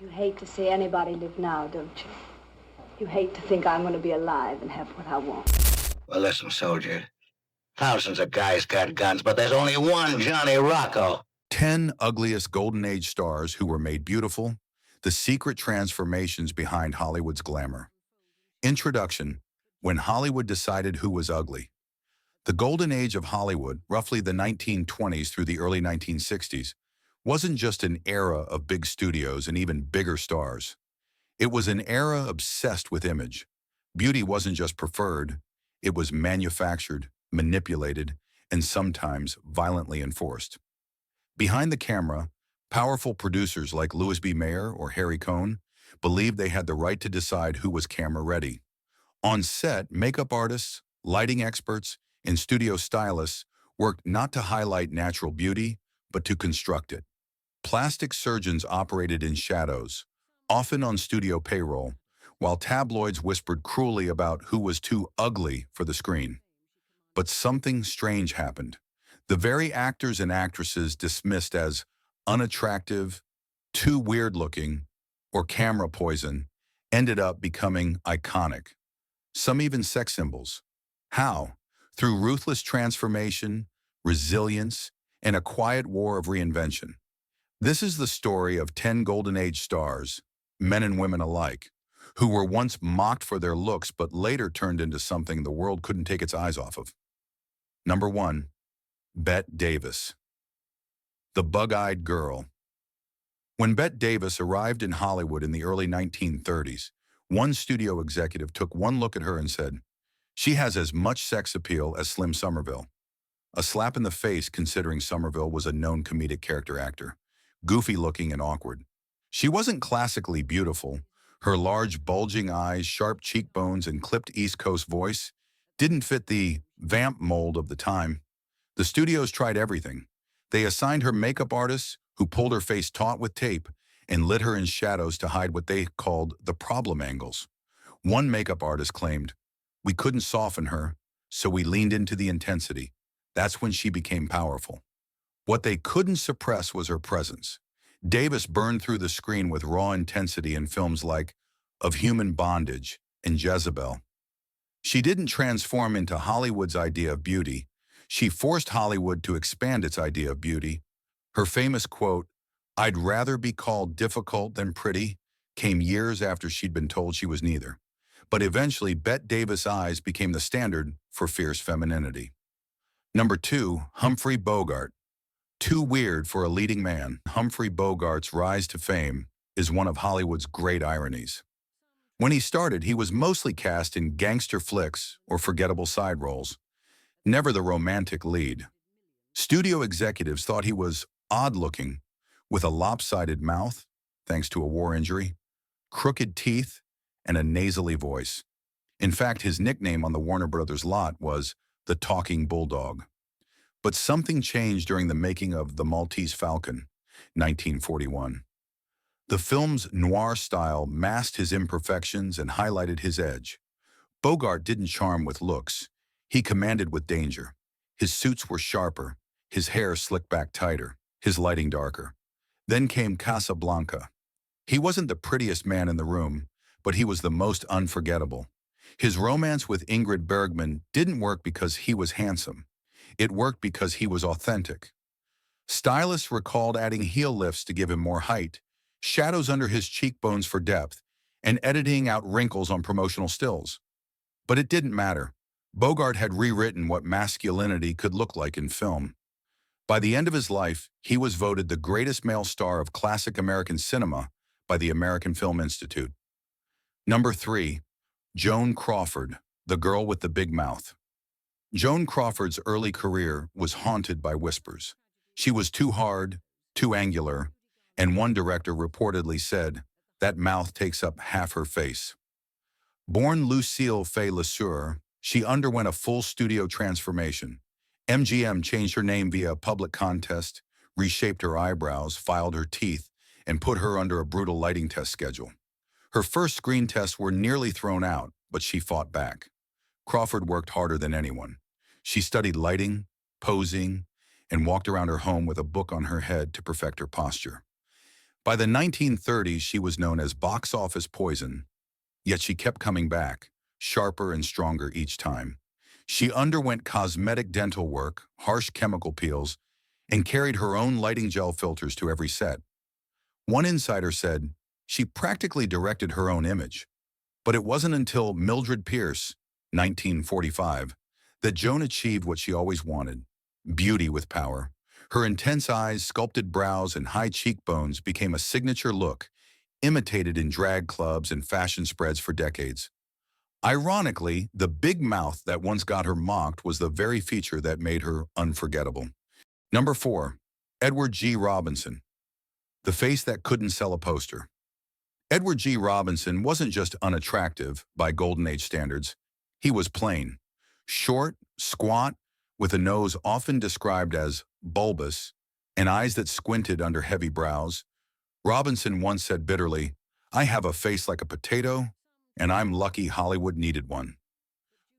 You hate to see anybody live now, don't you? You hate to think I'm going to be alive and have what I want. Well, listen, soldier. Thousands of guys got guns, but there's only one Johnny Rocco. 10 ugliest Golden Age stars who were made beautiful, the secret transformations behind Hollywood's glamour. Introduction: when Hollywood decided who was ugly. The Golden Age of Hollywood, roughly the 1920s through the early 1960s, wasn't just an era of big studios and even bigger stars. It was an era obsessed with image. Beauty wasn't just preferred, it was manufactured, manipulated, and sometimes violently enforced. Behind the camera, powerful producers like Louis B. Mayer or Harry Cohn believed they had the right to decide who was camera-ready. On set, makeup artists, lighting experts, and studio stylists worked not to highlight natural beauty, but to construct it. Plastic surgeons operated in shadows, often on studio payroll, while tabloids whispered cruelly about who was too ugly for the screen. But something strange happened. The very actors and actresses dismissed as unattractive, too weird-looking, or camera poison ended up becoming iconic. Some even sex symbols. How? Through ruthless transformation, resilience, and a quiet war of reinvention. This is the story of 10 Golden Age stars, men and women alike, who were once mocked for their looks but later turned into something the world couldn't take its eyes off of. Number 1. Bette Davis. The bug-eyed girl. When Bette Davis arrived in Hollywood in the early 1930s, one studio executive took one look at her and said, "She has as much sex appeal as Slim Somerville." A slap in the face considering Somerville was a known comedic character actor, goofy-looking and awkward. She wasn't classically beautiful. Her large, bulging eyes, sharp cheekbones, and clipped East Coast voice didn't fit the vamp mold of the time. The studios tried everything. They assigned her makeup artists who pulled her face taut with tape and lit her in shadows to hide what they called the problem angles. One makeup artist claimed, "We couldn't soften her, so we leaned into the intensity. That's when she became powerful." What they couldn't suppress was her presence. Davis burned through the screen with raw intensity in films like Of Human Bondage and Jezebel. She didn't transform into Hollywood's idea of beauty. She forced Hollywood to expand its idea of beauty. Her famous quote, "I'd rather be called difficult than pretty," came years after she'd been told she was neither. But eventually, Bette Davis' eyes became the standard for fierce femininity. Number 2, Humphrey Bogart. Too weird for a leading man, Humphrey Bogart's rise to fame is one of Hollywood's great ironies. When he started, he was mostly cast in gangster flicks or forgettable side roles, never the romantic lead. Studio executives thought he was odd-looking, with a lopsided mouth, thanks to a war injury, crooked teeth, and a nasally voice. In fact, his nickname on the Warner Brothers lot was the Talking Bulldog. But something changed during the making of The Maltese Falcon, 1941. The film's noir style masked his imperfections and highlighted his edge. Bogart didn't charm with looks. He commanded with danger. His suits were sharper, his hair slicked back tighter, his lighting darker. Then came Casablanca. He wasn't the prettiest man in the room, but he was the most unforgettable. His romance with Ingrid Bergman didn't work because he was handsome. It worked because he was authentic. Stylists recalled adding heel lifts to give him more height, shadows under his cheekbones for depth, and editing out wrinkles on promotional stills. But it didn't matter. Bogart had rewritten what masculinity could look like in film. By the end of his life, he was voted the greatest male star of classic American cinema by the American Film Institute. Number 3, Joan Crawford, the girl with the big mouth. Joan Crawford's early career was haunted by whispers. She was too hard, too angular, and one director reportedly said, "That mouth takes up half her face." Born Lucille Fay Lesueur, she underwent a full studio transformation. MGM changed her name via a public contest, reshaped her eyebrows, filed her teeth, and put her under a brutal lighting test schedule. Her first screen tests were nearly thrown out, but she fought back. Crawford worked harder than anyone. She studied lighting, posing, and walked around her home with a book on her head to perfect her posture. By the 1930s, she was known as box office poison, yet she kept coming back, sharper and stronger each time. She underwent cosmetic dental work, harsh chemical peels, and carried her own lighting gel filters to every set. One insider said she practically directed her own image. But it wasn't until Mildred Pierce, 1945, that Joan achieved what she always wanted: beauty with power. Her intense eyes, sculpted brows, and high cheekbones became a signature look, imitated in drag clubs and fashion spreads for decades. Ironically, the big mouth that once got her mocked was the very feature that made her unforgettable. Number 4, Edward G. Robinson, the face that couldn't sell a poster. Edward G. Robinson wasn't just unattractive by Golden Age standards. He was plain. Short, squat, with a nose often described as bulbous and eyes that squinted under heavy brows. Robinson once said bitterly, "I have a face like a potato, and I'm lucky Hollywood needed one."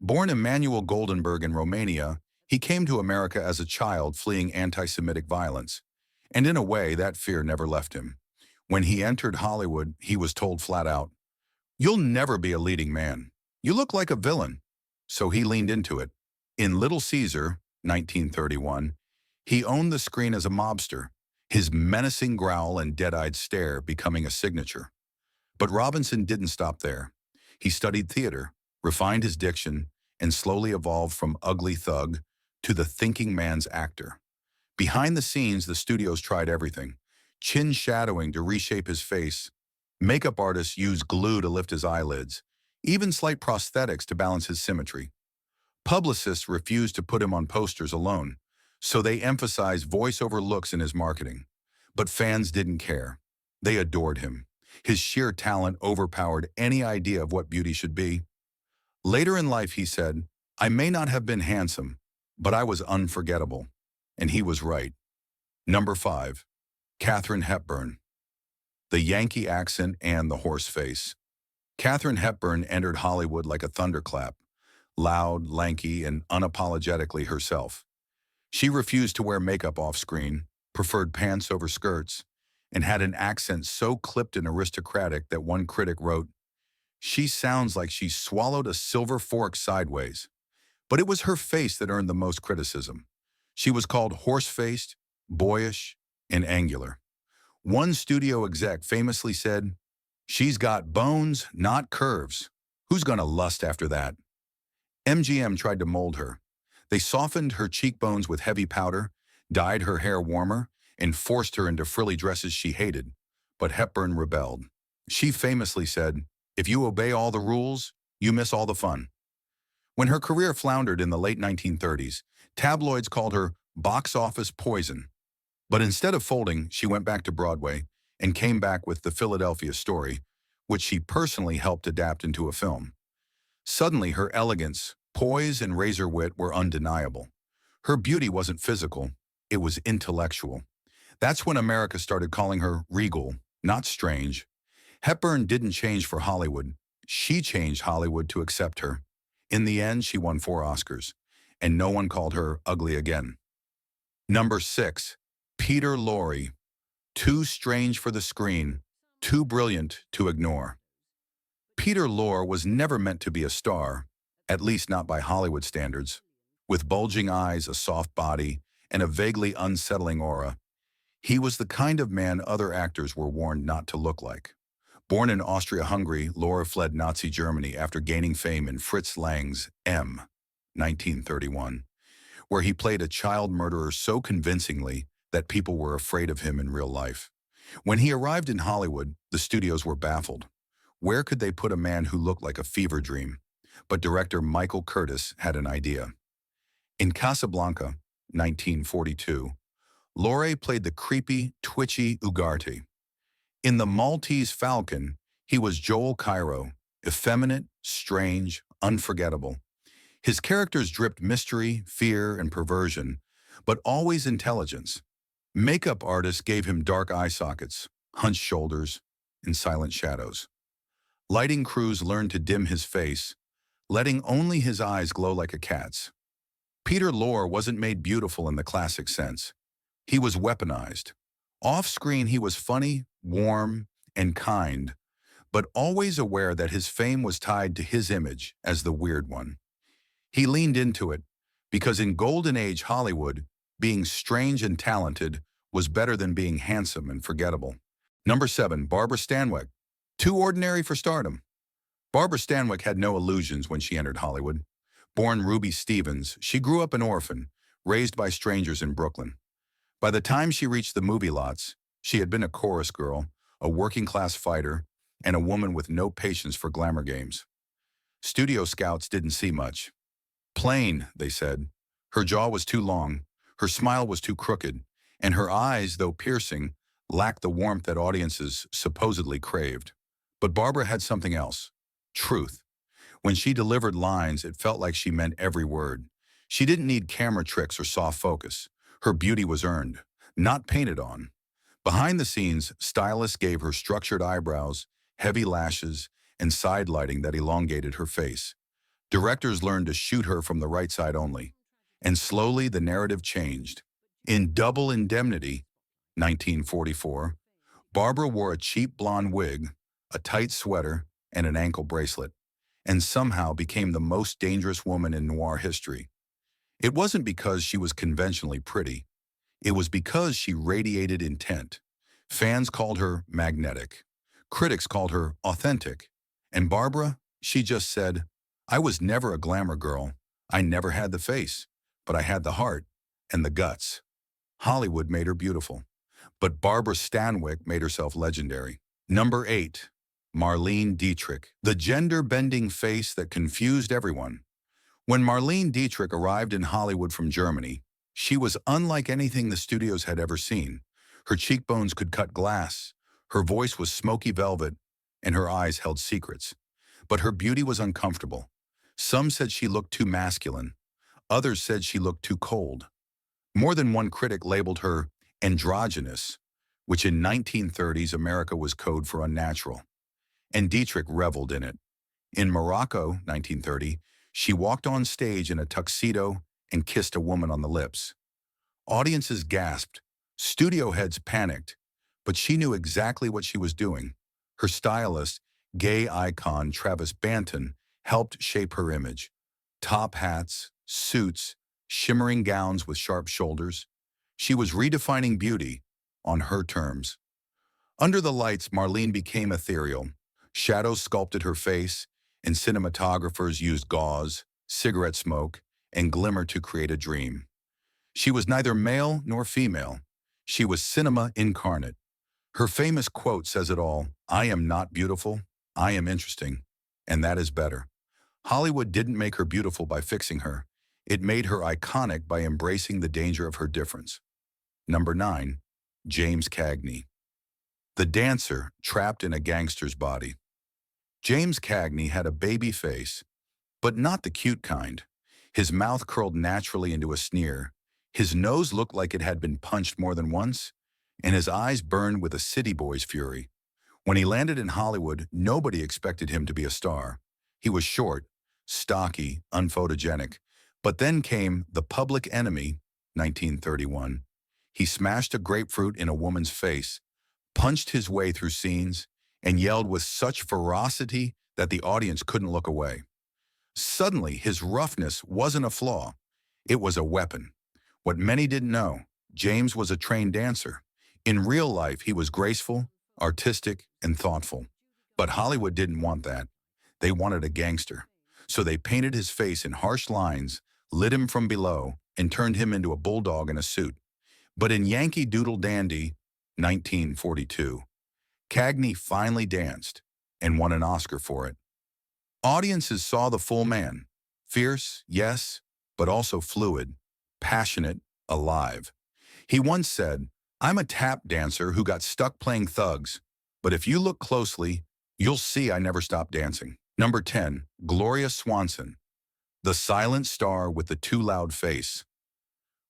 Born Emanuel Goldenberg in Romania, he came to America as a child fleeing anti-Semitic violence. And in a way, that fear never left him. When he entered Hollywood, he was told flat out, "You'll never be a leading man. You look like a villain." So he leaned into it. In Little Caesar, 1931, he owned the screen as a mobster, his menacing growl and dead-eyed stare becoming a signature. But Robinson didn't stop there. He studied theater, refined his diction, and slowly evolved from ugly thug to the thinking man's actor. Behind the scenes, the studios tried everything: chin shadowing to reshape his face, makeup artists used glue to lift his eyelids, even slight prosthetics to balance his symmetry. Publicists refused to put him on posters alone, so they emphasized voice-over looks in his marketing. But fans didn't care. They adored him. His sheer talent overpowered any idea of what beauty should be. Later in life, he said, "I may not have been handsome, but I was unforgettable." And he was right. Number 5, Katharine Hepburn, the Yankee accent and the horse face. Katharine Hepburn entered Hollywood like a thunderclap, loud, lanky, and unapologetically herself. She refused to wear makeup off-screen, preferred pants over skirts, and had an accent so clipped and aristocratic that one critic wrote, "She sounds like she swallowed a silver fork sideways." But it was her face that earned the most criticism. She was called horse-faced, boyish, and angular. One studio exec famously said, "She's got bones, not curves. Who's gonna lust after that?" MGM tried to mold her. They softened her cheekbones with heavy powder, dyed her hair warmer, and forced her into frilly dresses she hated. But Hepburn rebelled. She famously said, "If you obey all the rules, you miss all the fun." When her career floundered in the late 1930s, tabloids called her box office poison. But instead of folding, she went back to Broadway and came back with The Philadelphia Story, which she personally helped adapt into a film. Suddenly, her elegance, poise, and razor wit were undeniable. Her beauty wasn't physical, it was intellectual. That's when America started calling her regal, not strange. Hepburn didn't change for Hollywood. She changed Hollywood to accept her. In the end, she won 4 Oscars, and no one called her ugly again. Number 6, Peter Lorre, too strange for the screen, too brilliant to ignore. Peter Lorre was never meant to be a star, at least not by Hollywood standards. With bulging eyes, a soft body, and a vaguely unsettling aura, he was the kind of man other actors were warned not to look like. Born in Austria-Hungary, Lorre fled Nazi Germany after gaining fame in Fritz Lang's M, 1931, where he played a child murderer so convincingly that people were afraid of him in real life. When he arrived in Hollywood, the studios were baffled. Where could they put a man who looked like a fever dream? But director Michael Curtis had an idea. In Casablanca, 1942, Lorre played the creepy, twitchy Ugarte. In The Maltese Falcon, he was Joel Cairo, effeminate, strange, unforgettable. His characters dripped mystery, fear, and perversion, but always intelligence. Makeup artists gave him dark eye sockets, hunched shoulders, and silent shadows. Lighting crews learned to dim his face, letting only his eyes glow like a cat's. Peter Lorre wasn't made beautiful in the classic sense. He was weaponized. Off-screen, he was funny, warm, and kind, but always aware that his fame was tied to his image as the weird one. He leaned into it because in Golden Age Hollywood, being strange and talented was better than being handsome and forgettable. Number 7, Barbara Stanwyck. Too ordinary for stardom. Barbara Stanwyck had no illusions when she entered Hollywood. Born Ruby Stevens, she grew up an orphan, raised by strangers in Brooklyn. By the time she reached the movie lots, she had been a chorus girl, a working-class fighter, and a woman with no patience for glamour games. Studio scouts didn't see much. Plain, they said. Her jaw was too long, her smile was too crooked, and her eyes, though piercing, lacked the warmth that audiences supposedly craved. But Barbara had something else. Truth. When she delivered lines, it felt like she meant every word. She didn't need camera tricks or soft focus. Her beauty was earned, not painted on. Behind the scenes, stylists gave her structured eyebrows, heavy lashes, and side lighting that elongated her face. Directors learned to shoot her from the right side only. And slowly the narrative changed. In Double Indemnity, 1944, Barbara wore a cheap blonde wig, a tight sweater, and an ankle bracelet, and somehow became the most dangerous woman in noir history. It wasn't because she was conventionally pretty. It was because she radiated intent. Fans called her magnetic. Critics called her authentic. And Barbara, she just said, I was never a glamour girl. I never had the face, but I had the heart and the guts. Hollywood made her beautiful, but Barbara Stanwyck made herself legendary. Number 8, Marlene Dietrich, the gender-bending face that confused everyone. When Marlene Dietrich arrived in Hollywood from Germany, she was unlike anything the studios had ever seen. Her cheekbones could cut glass, her voice was smoky velvet, and her eyes held secrets. But her beauty was uncomfortable. Some said she looked too masculine. Others said she looked too cold. More than one critic labeled her androgynous, which in 1930s America was code for unnatural. And Dietrich reveled in it. In Morocco, 1930, she walked on stage in a tuxedo and kissed a woman on the lips. Audiences gasped. Studio heads panicked. But she knew exactly what she was doing. Her stylist, gay icon Travis Banton, helped shape her image. Top hats, suits, shimmering gowns with sharp shoulders. She was redefining beauty on her terms. Under the lights, Marlene became ethereal. Shadows sculpted her face, and cinematographers used gauze, cigarette smoke, and glimmer to create a dream. She was neither male nor female. She was cinema incarnate. Her famous quote says it all, I am not beautiful, I am interesting, and that is better. Hollywood didn't make her beautiful by fixing her. It made her iconic by embracing the danger of her difference. Number 9, James Cagney. The dancer trapped in a gangster's body. James Cagney had a baby face, but not the cute kind. His mouth curled naturally into a sneer. His nose looked like it had been punched more than once, and his eyes burned with a city boy's fury. When he landed in Hollywood, nobody expected him to be a star. He was short, stocky, unphotogenic. But then came The Public Enemy, 1931. He smashed a grapefruit in a woman's face, punched his way through scenes, and yelled with such ferocity that the audience couldn't look away. Suddenly, his roughness wasn't a flaw. It was a weapon. What many didn't know, James was a trained dancer. In real life, he was graceful, artistic, and thoughtful. But Hollywood didn't want that. They wanted a gangster. So they painted his face in harsh lines, lit him from below, and turned him into a bulldog in a suit. But in Yankee Doodle Dandy, 1942, Cagney finally danced and won an Oscar for it. Audiences saw the full man. Fierce, yes, but also fluid, passionate, alive. He once said, I'm a tap dancer who got stuck playing thugs, but if you look closely, you'll see I never stopped dancing. Number 10, Gloria Swanson, the silent star with the too loud face.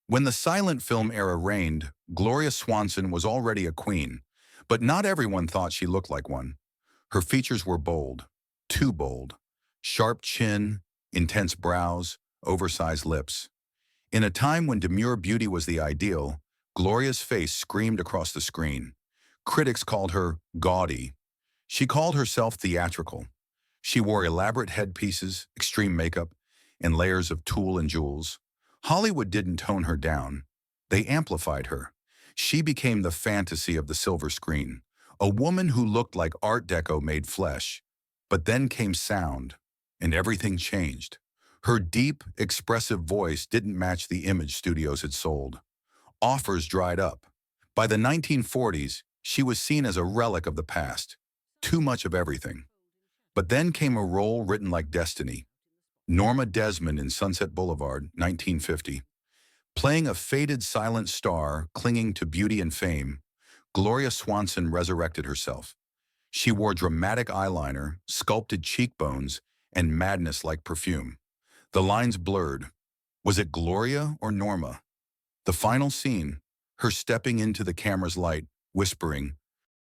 When the silent film era reigned, Gloria Swanson was already a queen, but not everyone thought she looked like one. Her features were bold, too bold. Sharp chin, intense brows, oversized lips. In a time when demure beauty was the ideal, Gloria's face screamed across the screen. Critics called her gaudy. She called herself theatrical. She wore elaborate headpieces, extreme makeup, and layers of tulle and jewels. Hollywood didn't tone her down. They amplified her. She became the fantasy of the silver screen, a woman who looked like Art Deco made flesh. But then came sound, and everything changed. Her deep, expressive voice didn't match the image studios had sold. Offers dried up. By the 1940s, she was seen as a relic of the past. Too much of everything. But then came a role written like destiny. Norma Desmond in Sunset Boulevard, 1950. Playing a faded silent star clinging to beauty and fame, Gloria Swanson resurrected herself. She wore dramatic eyeliner, sculpted cheekbones, and madness like perfume. The lines blurred. Was it Gloria or Norma? The final scene, her stepping into the camera's light, whispering,